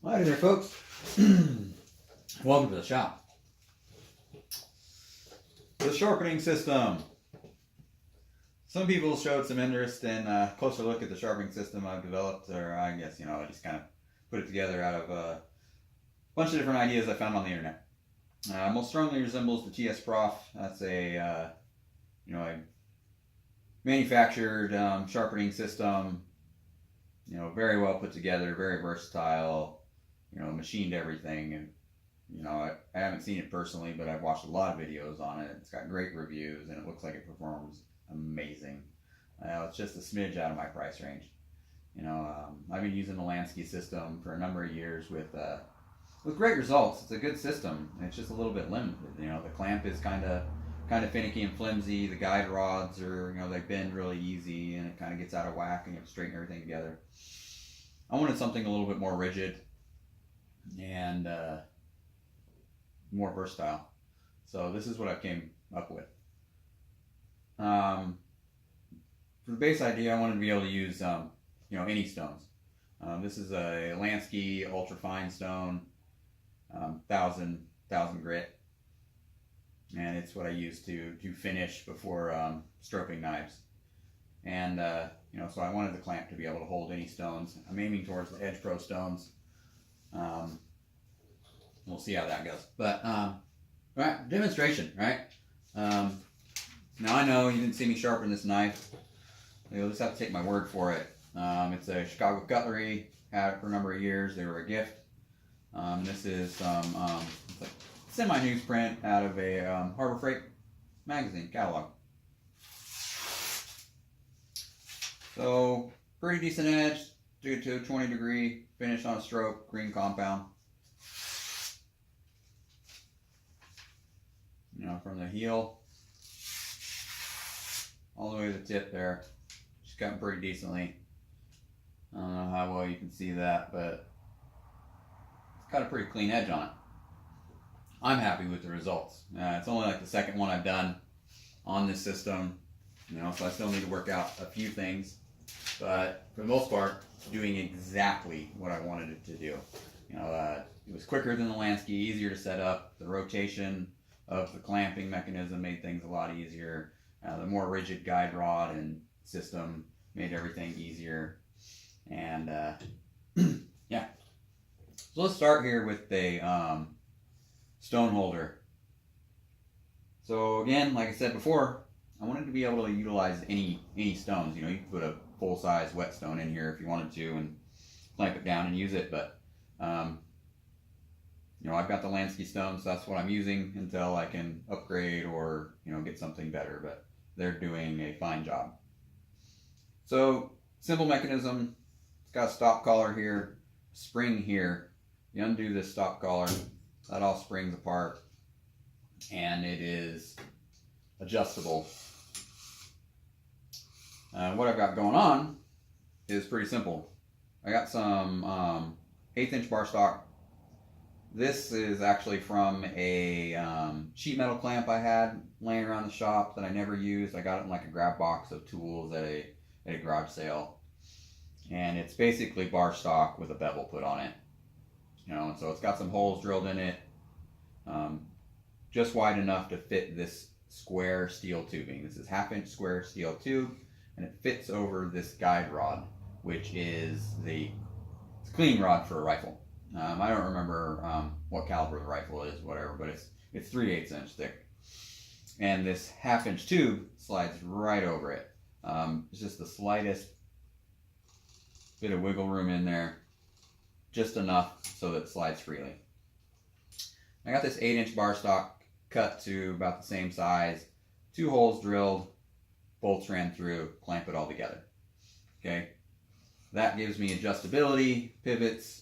Hi there, folks. Welcome to the shop. The sharpening system. Some people showed some interest in a closer look at the sharpening system I've developed, or I guess, I just kind of put it together out of a bunch of different ideas I found on the internet. Most strongly resembles the TS Prof. That's a manufactured sharpening system, very well put together, very versatile, machined everything. And I haven't seen it personally, but I've watched a lot of videos on it. It's got great reviews, and it looks like it performs amazing. It's just a smidge out of my price range. I've been using the Lansky system for a number of years with great results. It's a good system. It's just a little bit limited. The clamp is kind of finicky and flimsy. The guide rods are, they bend really easy, and it kind of gets out of whack, and you have to straighten everything together. I wanted something a little bit more rigid and more versatile. So this is what I came up with. For the base idea, I wanted to be able to use any stones. This is a Lansky ultra fine stone, 1000 grit, and it's what I use to finish before stroking knives. And so I wanted the clamp to be able to hold any stones. I'm aiming towards the Edge Pro stones. We'll see how that goes. But right, demonstration, right? Now I know you didn't see me sharpen this knife. You'll just have to take my word for it. It's a Chicago Cutlery. Had it for a number of years. They were a gift. This is some it's a semi-newsprint out of a Harbor Freight magazine catalog. So pretty decent edge, due to a 20-degree finish on a stroke, green compound. From the heel all the way to the tip there, just cutting pretty decently. I don't know how well you can see that, but it's got a pretty clean edge on it. I'm happy with the results. It's only like the second one I've done on this system, so I still need to work out a few things, but for the most part, it's doing exactly what I wanted it to do. It was quicker than the Lansky, easier to set up. The rotation of the clamping mechanism made things a lot easier. The more rigid guide rod and system made everything easier. And yeah. So let's start here with the stone holder. So again, like I said before, I wanted to be able to utilize any stones. You could put a full-size whetstone in here if you wanted to and clamp it down and use it, but I've got the Lansky stones, so that's what I'm using until I can upgrade or get something better, but they're doing a fine job. So simple mechanism. It's got a stop collar here, spring here. You undo this stop collar, that all springs apart, and it is adjustable. What I've got going on is pretty simple. I got some 1/8 inch bar stock. This is actually from a sheet metal clamp I had laying around the shop that I never used. I got it in like a grab box of tools at a garage sale. And it's basically bar stock with a bevel put on it. And so it's got some holes drilled in it, just wide enough to fit this square steel tubing. This is 1/2 inch square steel tube, and it fits over this guide rod, which is it's a cleaning rod for a rifle. I don't remember what caliber the rifle is, whatever, but it's 3/8 inch thick. And this 1/2 inch tube slides right over it. It's just the slightest bit of wiggle room in there, just enough so that it slides freely. I got this 8 inch bar stock cut to about the same size, 2 holes drilled, bolts ran through, clamp it all together. Okay, that gives me adjustability, pivots.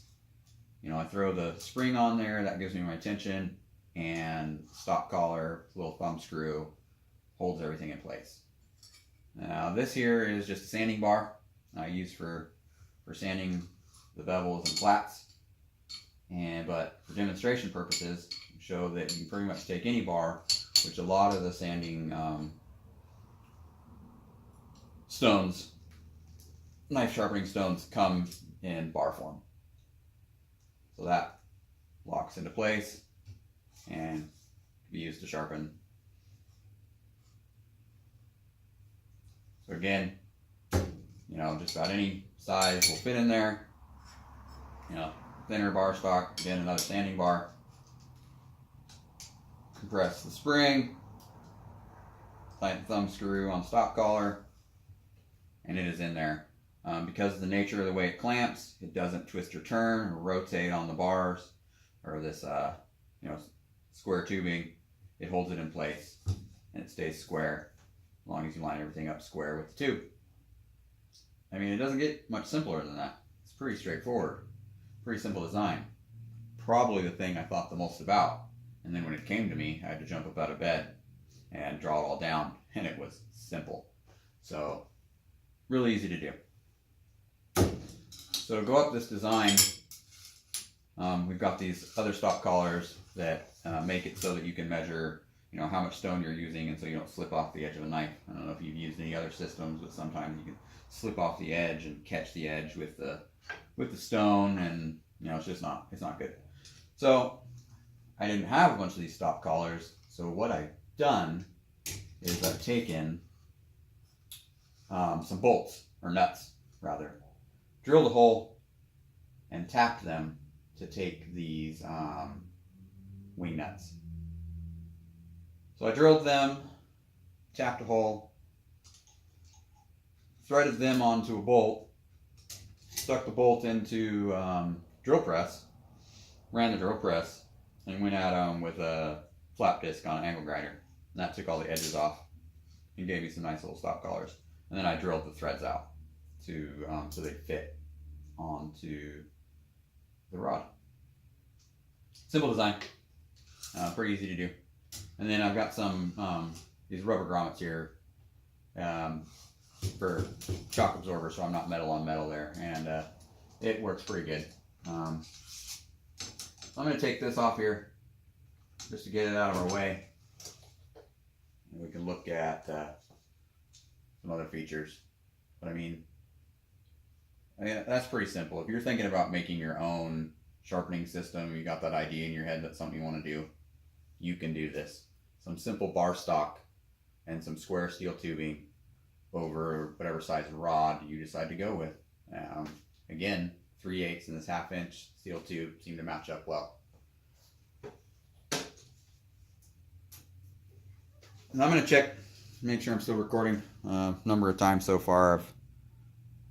I throw the spring on there, that gives me my tension, and stop collar, little thumb screw, holds everything in place. Now this here is just a sanding bar I use for sanding the bevels and flats, but for demonstration purposes, show that you can pretty much take any bar, which a lot of the sanding stones, knife sharpening stones, come in bar form. So that locks into place and can be used to sharpen. So again, just about any size will fit in there. Thinner bar stock, again, another sanding bar. Compress the spring, tighten the thumb screw on stop collar, and it is in there. Because of the nature of the way it clamps, it doesn't twist or turn or rotate on the bars or this square tubing. It holds it in place and it stays square as long as you line everything up square with the tube. I mean, it doesn't get much simpler than that. It's pretty straightforward, pretty simple design. Probably the thing I thought the most about. And then when it came to me, I had to jump up out of bed and draw it all down, and it was simple. So really easy to do. So to go up this design, we've got these other stop collars that make it so that you can measure, how much stone you're using, and so you don't slip off the edge of a knife. I don't know if you've used any other systems, but sometimes you can slip off the edge and catch the edge with the stone, and it's not good. So I didn't have a bunch of these stop collars, so what I've done is I've taken some bolts, or nuts rather, drilled a hole and tapped them to take these wing nuts. So I drilled them, tapped a hole, threaded them onto a bolt, stuck the bolt into drill press, ran the drill press, and went at them with a flap disc on an angle grinder. And that took all the edges off and gave me some nice little stop collars. And then I drilled the threads out so they fit onto the rod. Simple design, pretty easy to do. And then I've got some these rubber grommets here for shock absorber, so I'm not metal on metal there, and it works pretty good. I'm going to take this off here just to get it out of our way, and we can look at some other features. But I mean, that's pretty simple. If you're thinking about making your own sharpening system, you got that idea in your head that's something you want to do, you can do this. Some simple bar stock and some square steel tubing over whatever size rod you decide to go with. Again, 3/8 and this 1/2 inch steel tube seem to match up well. And I'm going to check, make sure I'm still recording. Number of times so far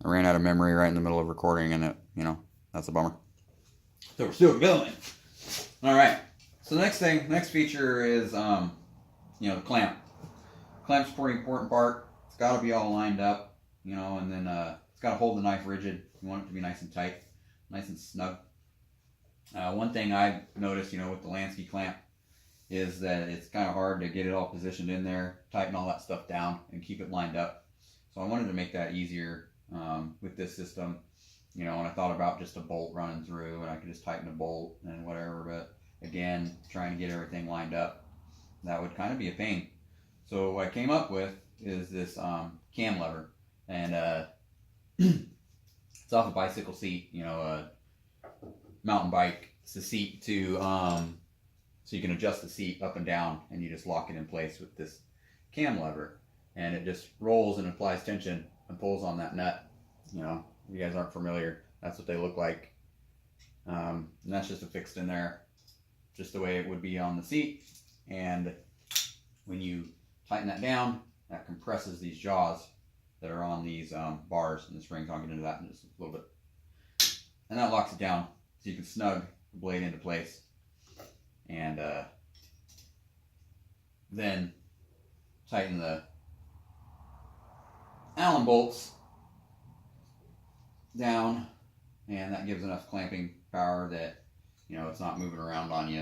I ran out of memory right in the middle of recording, and that's a bummer. So we're still going. All right. So the next feature is the clamp. Clamp's a pretty important part. It's got to be all lined up, and then it's got to hold the knife rigid. You want it to be nice and tight, nice and snug. One thing I've noticed, with the Lansky clamp, is that it's kind of hard to get it all positioned in there, tighten all that stuff down, and keep it lined up. So I wanted to make that easier with this system. And I thought about just a bolt running through, and I could just tighten a bolt and whatever, but again, trying to get everything lined up, that would kind of be a pain. So what I came up with is this cam lever, and it's off a bicycle seat, a mountain bike. It's a seat to so you can adjust the seat up and down, and you just lock it in place with this cam lever, and it just rolls and applies tension and pulls on that nut. If you guys aren't familiar, that's what they look like, and that's just affixed in there just the way it would be on the seat. And when you tighten that down, that compresses these jaws that are on these bars, and the springs. I'll get into that in just a little bit. And that locks it down so you can snug the blade into place, and then tighten the Allen bolts down, and that gives enough clamping power that it's not moving around on you.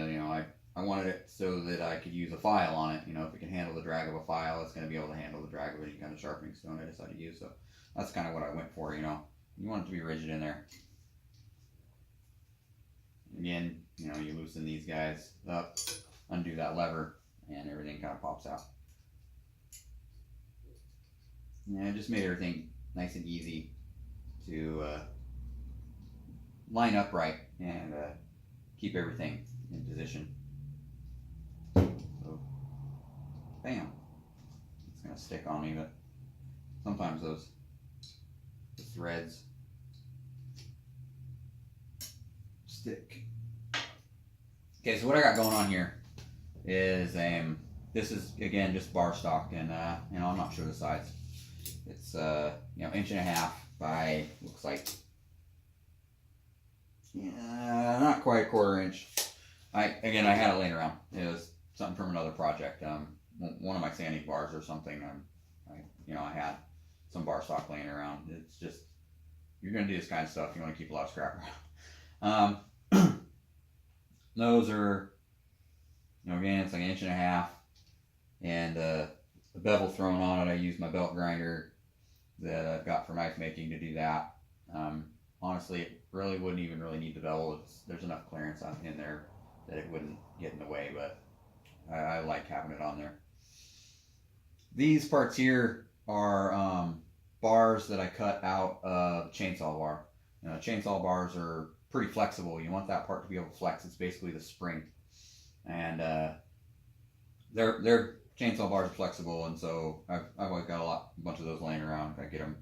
I wanted it so that I could use a file on it. If it can handle the drag of a file, it's going to be able to handle the drag of any kind of sharpening stone I decide to use. So that's kind of what I went for. You want it to be rigid in there. Again, you loosen these guys up, undo that lever, and everything kind of pops out. Yeah, it just made everything nice and easy to line up right, and keep everything in position. So, bam. It's going to stick on me, but sometimes the threads stick. Okay, so what I got going on here is this is again just bar stock, and you know, I'm not sure the size. It's you know, 1.5 inches by, looks like, yeah, not quite 1/4 inch. I had it laying around. It was something from another project. One of my sanding bars or something. I had some bar stock laying around. It's just, you're gonna do this kind of stuff, you want to keep a lot of scrap around. Those are, you know, again, it's like 1.5 inches, and the bevel thrown on it. I used my belt grinder that I've got for knife making to do that. Honestly, it really wouldn't even really need the bevel. There's enough clearance in there that it wouldn't get in the way, but I like having it on there. These parts here are bars that I cut out of chainsaw bar. You know, chainsaw bars are pretty flexible. You want that part to be able to flex. It's basically the spring, and they're chainsaw bars are flexible, and so I've always got a bunch of those laying around. I get them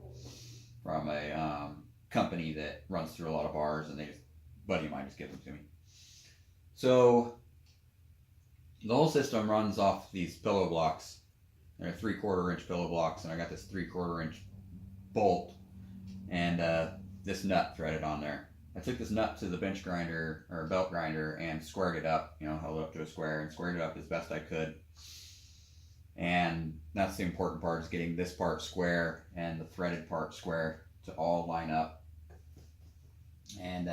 from a company that runs through a lot of bars, and buddy of mine just gives them to me. So the whole system runs off these pillow blocks. They're 3/4 inch pillow blocks, and I got this 3/4 inch bolt and this nut threaded on there. I took this nut to the bench grinder or belt grinder and squared it up, you know, held it up to a square and squared it up as best I could. And that's the important part, is getting this part square and the threaded part square to all line up. And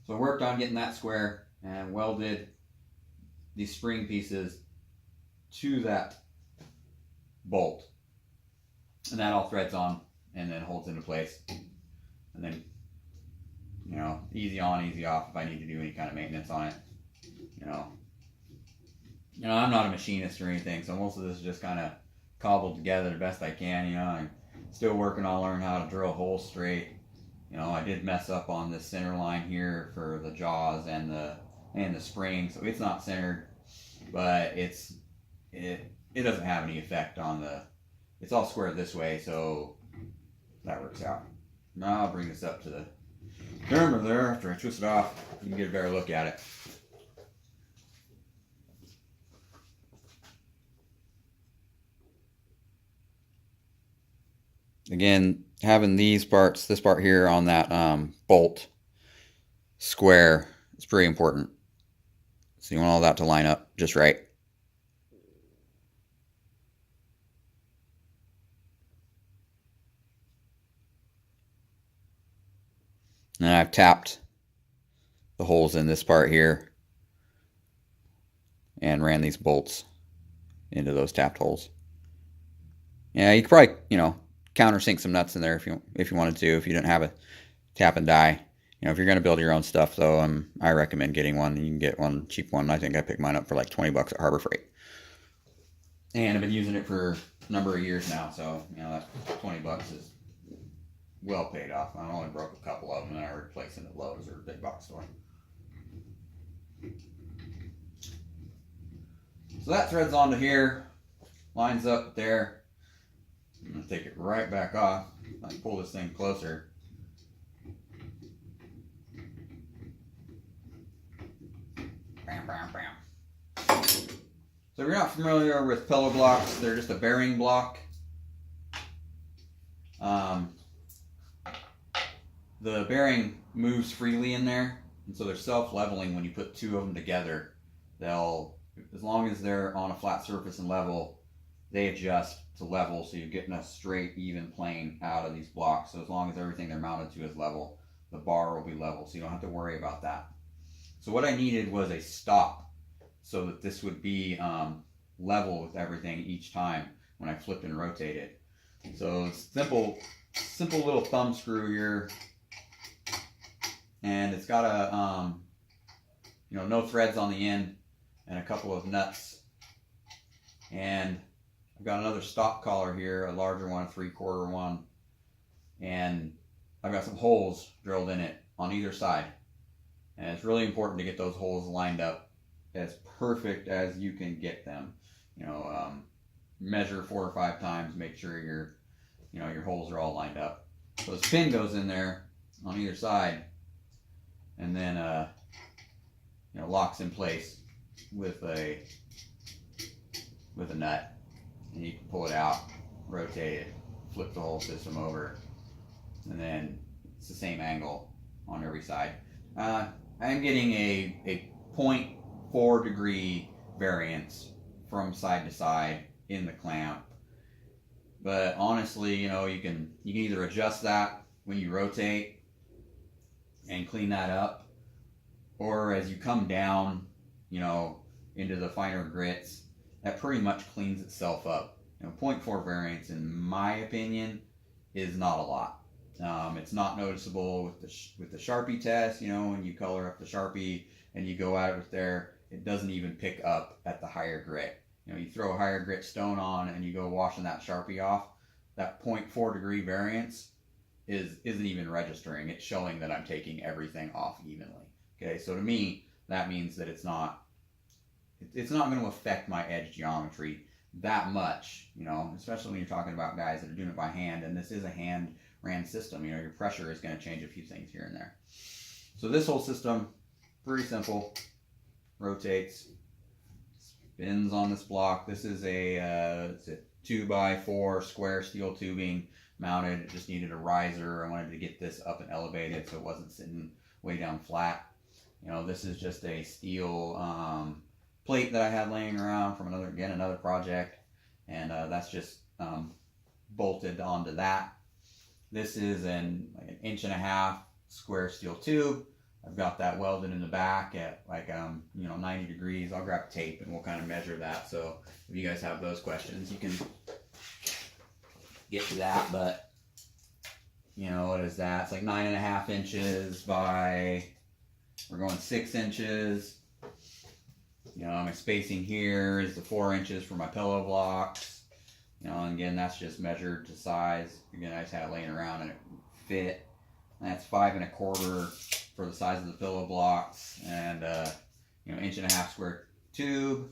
so I worked on getting that square and welded these spring pieces to that bolt, and that all threads on and then holds into place. And then, you know, easy on, easy off if I need to do any kind of maintenance on it. You know, I'm not a machinist or anything, so most of this is just kind of cobbled together the best I can. You know, I'm still working on learning how to drill holes straight. You know, I did mess up on this center line here for the jaws and the spring, so it's not centered, but it doesn't have any effect on it's all squared this way, so that works out. Now I'll bring this up to the camera there after I twist it off. You can get a better look at it. Again, having this part here on that bolt square is pretty important. So you want all that to line up just right. And I've tapped the holes in this part here and ran these bolts into those tapped holes. Yeah, you could probably, you know, countersink some nuts in there if you wanted to, if you didn't have a tap and die. You know, if you're going to build your own stuff, though, I recommend getting one. You can get one, cheap one. I think I picked mine up for like $20 at Harbor Freight. And I've been using it for a number of years now, so, you know, that $20 is well paid off. I only broke a couple of them, and I replaced them at Lowe's or big box store. So that threads onto here, lines up there. I'm going to take it right back off. I can pull this thing closer. Bam, bam, bam. So if you're not familiar with pillow blocks, they're just a bearing block. The bearing moves freely in there, and so they're self-leveling when you put two of them together. As long as they're on a flat surface and level, they adjust to level, so you're getting a straight, even plane out of these blocks. So as long as everything they're mounted to is level, the bar will be level, so you don't have to worry about that. So what I needed was a stop, so that this would be level with everything each time when I flipped and rotated. So simple little thumb screw here, and it's got a no threads on the end and a couple of nuts, and I've got another stop collar here, a larger one, a 3/4 one, and I've got some holes drilled in it on either side. And it's really important to get those holes lined up as perfect as you can get them. Measure 4 or 5 times, make sure your holes are all lined up. So this pin goes in there on either side, and then locks in place with a nut, and you can pull it out, rotate it, flip the whole system over, and then it's the same angle on every side. I'm getting a 0.4 degree variance from side to side in the clamp, but honestly, you can either adjust that when you rotate and clean that up, or as you come down, into the finer grits, that pretty much cleans itself up. 0.4 variance, in my opinion, is not a lot. It's not noticeable with the Sharpie test. When you color up the Sharpie and you go at it with there, it doesn't even pick up at the higher grit. You throw a higher grit stone on and you go washing that Sharpie off, that 0.4 degree variance isn't even registering. It's showing that I'm taking everything off evenly. Okay, so to me, that means that it's not going to affect my edge geometry that much, especially when you're talking about guys that are doing it by hand, and this is a hand ran system. Your pressure is going to change a few things here and there. So this whole system, pretty simple. Rotates, spins on this block. This is it's a 2x4 square steel tubing mounted. It just needed a riser. I wanted to get this up and elevated so it wasn't sitting way down flat. This is just a steel plate that I had laying around from another project, and that's just bolted onto that. This is an 1.5 inch square steel tube. I've got that welded in the back at 90 degrees. I'll grab tape and we'll kind of measure that. So if you guys have those questions, you can get to that. But what is that? It's like 9.5 inches by, we're going 6 inches. My spacing here is the 4 inches for my pillow blocks. And again, that's just measured to size. Again, I just had it laying around and it fit. That's 5 1/4 for the size of the pillow blocks, and 1.5 inch square tube.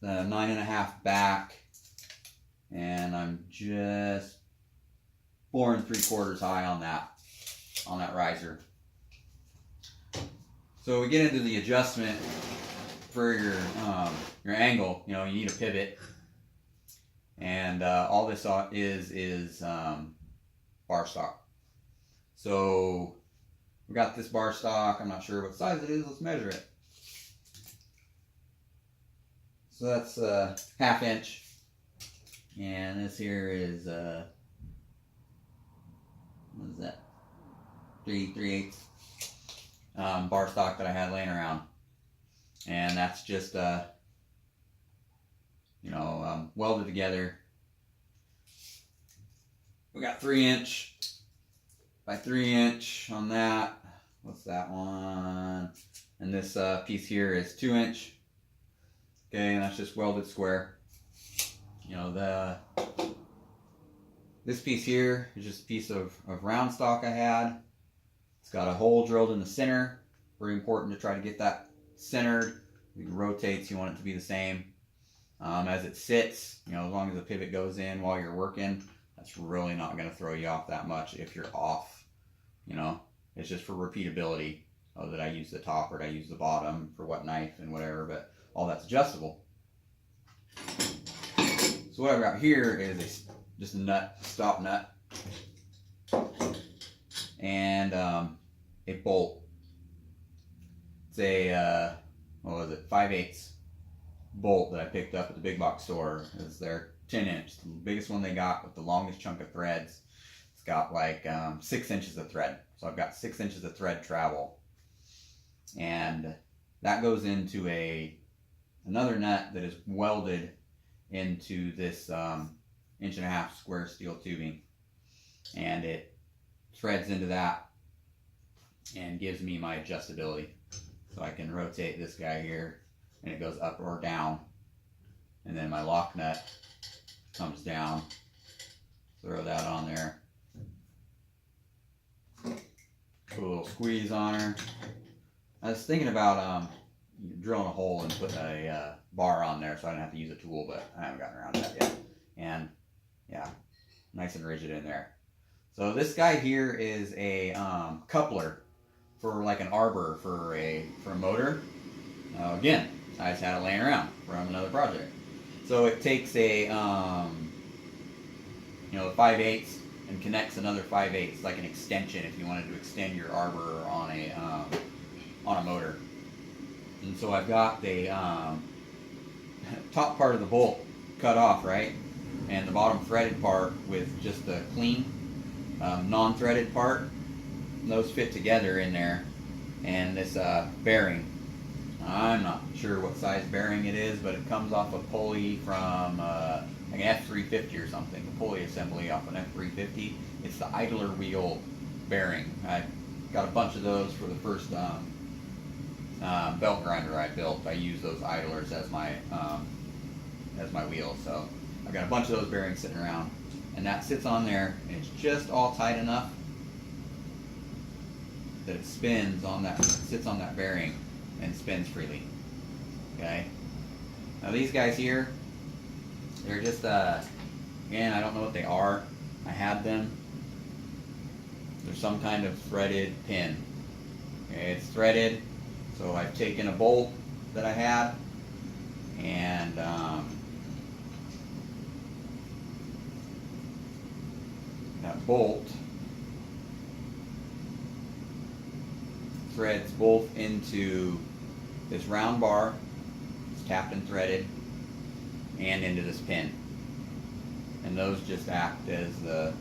The 9.5 back, and I'm just 4 3/4 high on that riser. So we get into the adjustment for your angle. You need a pivot, and all this is bar stock. So we got this bar stock. I'm not sure what size it is. Let's measure it. So that's 1/2 inch, and this here is what is that? 3/8 bar stock that I had laying around, and that's just welded together. We got 3 inch by 3 inch on that. What's that one? And this piece here is 2 inch. Okay, and that's just welded square. This piece here is just a piece of round stock I had. It's got a hole drilled in the center. Very important to try to get that centered. It rotates, you want it to be the same. As it sits, as long as the pivot goes in while you're working, that's really not going to throw you off that much if you're off. It's just for repeatability, that I use the top or I use the bottom for what knife and whatever, but all that's adjustable. So what I've got here is just a nut, stop nut, and a bolt. It's a 5/8 bolt that I picked up at the big box store. It's their 10 inch, the biggest one they got with the longest chunk of threads. It's got 6 inches of thread. So I've got 6 inches of thread travel, and that goes into another nut that is welded into this 1.5 inch square steel tubing, and it threads into that and gives me my adjustability. So I can rotate this guy here and it goes up or down, and then my lock nut comes down. Throw that on there. Put a little squeeze on her. I was thinking about drilling a hole and putting a bar on there so I don't have to use a tool, but I haven't gotten around to that yet. And yeah, nice and rigid in there. So this guy here is a coupler for like an arbor for a motor. Again, I just had it laying around from another project. So it takes a 5/8 and connects another 5/8, like an extension if you wanted to extend your arbor on a motor. And so I've got the top part of the bolt cut off, right, and the bottom threaded part with just the clean non-threaded part. Those fit together in there, and this bearing. I'm not sure what size bearing it is, but it comes off a pulley from like an F350 or something, a pulley assembly off an F350. It's the idler wheel bearing. I got a bunch of those for the first belt grinder I built. I use those idlers as my wheel. So I've got a bunch of those bearings sitting around, and that sits on there, and it's just all tight enough that it spins on that, sits on that bearing and spins freely. Okay. Now these guys here, they're just again, I don't know what they are. I had them. They're some kind of threaded pin. Okay, it's threaded. So I've taken a bolt that I had and that bolt threads both into this round bar, it's tapped and threaded, and into this pin. And those just act as the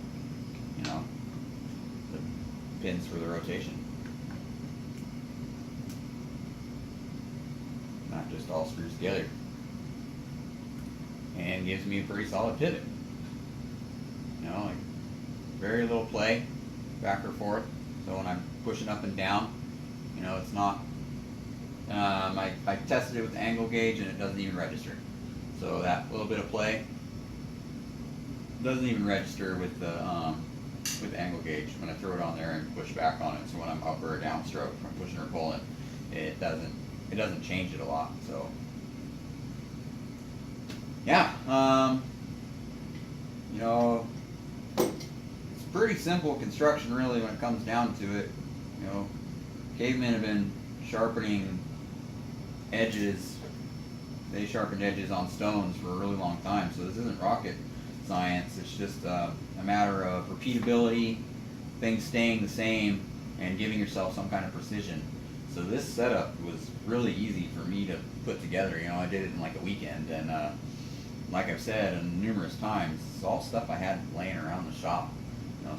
pins for the rotation. Not just all screws together. And gives me a pretty solid pivot. Like very little play back or forth. So when I'm pushing up and down, it's not, I tested it with the angle gauge and it doesn't even register. So that little bit of play doesn't even register with the angle gauge when I throw it on there and push back on it. So when I'm up or down stroke, when I'm pushing or pulling, it doesn't change it a lot. So yeah, it's pretty simple construction really when it comes down to it. Cavemen have been sharpening edges. They sharpened edges on stones for a really long time, so this isn't rocket science. It's just a matter of repeatability, things staying the same, and giving yourself some kind of precision. So this setup was really easy for me to put together. I did it in like a weekend, and like I've said numerous times, it's all stuff I had laying around the shop.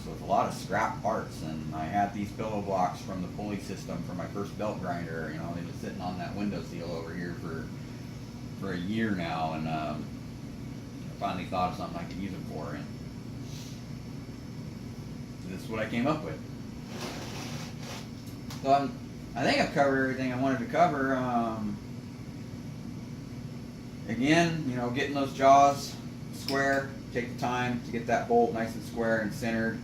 So it's a lot of scrap parts, and I had these pillow blocks from the pulley system for my first belt grinder. They've been sitting on that window seal over here for a year now, and I finally thought of something I could use them for, and this is what I came up with. So I think I've covered everything I wanted to cover. Again, getting those jaws square. Take the time to get that bolt nice and square and centered.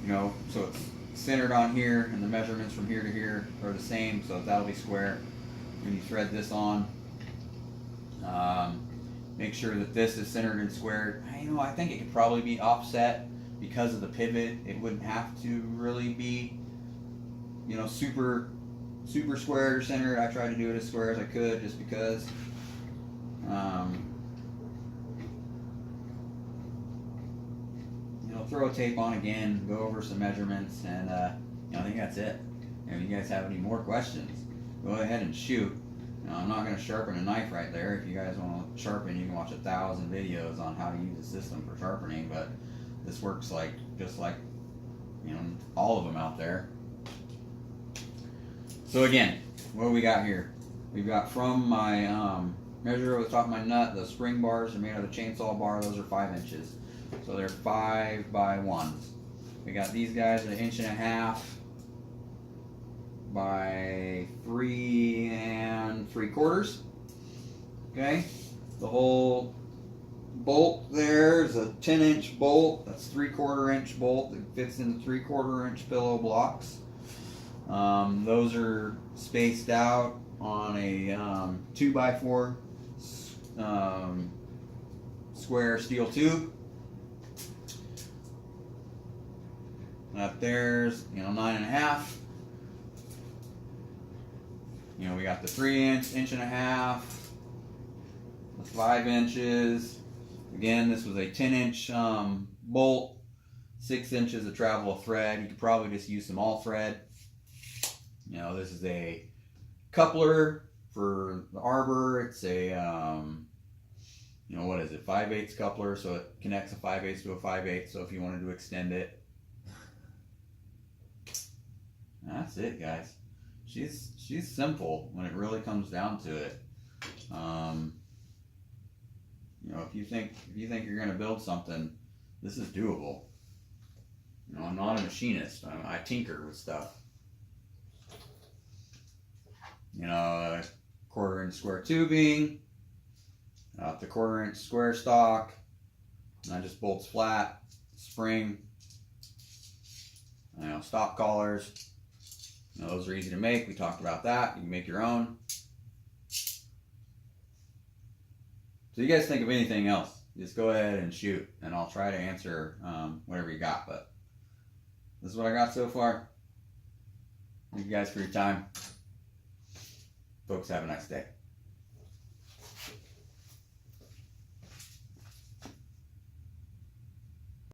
So it's centered on here, and the measurements from here to here are the same, so that'll be square. When you thread this on, make sure that this is centered and squared. I think it could probably be offset because of the pivot. It wouldn't have to really be, super squared or centered. I tried to do it as square as I could just because. Throw a tape on again, go over some measurements, and I think that's it. If you guys have any more questions, go ahead and shoot. I'm not going to sharpen a knife right there. If you guys want to sharpen, you can watch 1,000 videos on how to use the system for sharpening, but this works just like all of them out there. So again, what do we got here? We've got from my measure over the top of my nut, the spring bars are made out of a chainsaw bar. Those are 5 inches. So they're 5 by 1s. We got these guys at 1.5 inches by 3 3/4. Okay, the whole bolt there is a 10-inch bolt. That's 3/4 inch bolt that fits into 3/4 inch pillow blocks. Those are spaced out on a 2x4 square steel tube. Up there's 9.5. We got the 3 inch, 1.5 inch, the 5 inches. Again, this was a 10-inch bolt, 6 inches of travel of thread. You could probably just use some all thread. This is a coupler for the arbor. It's a what is it, 5/8 coupler, so it connects a 5/8 to a 5/8. So if you wanted to extend it, that's it, guys. She's simple when it really comes down to it. If you think you're gonna build something, this is doable. I'm not a machinist. I tinker with stuff. 1/4-inch square tubing, the 1/4-inch square stock, and that just bolts flat, spring, stop collars. Those are easy to make. We talked about that. You can make your own. So you guys think of anything else, just go ahead and shoot, and I'll try to answer whatever you got. But this is what I got so far. Thank you guys for your time. Folks, have a nice day.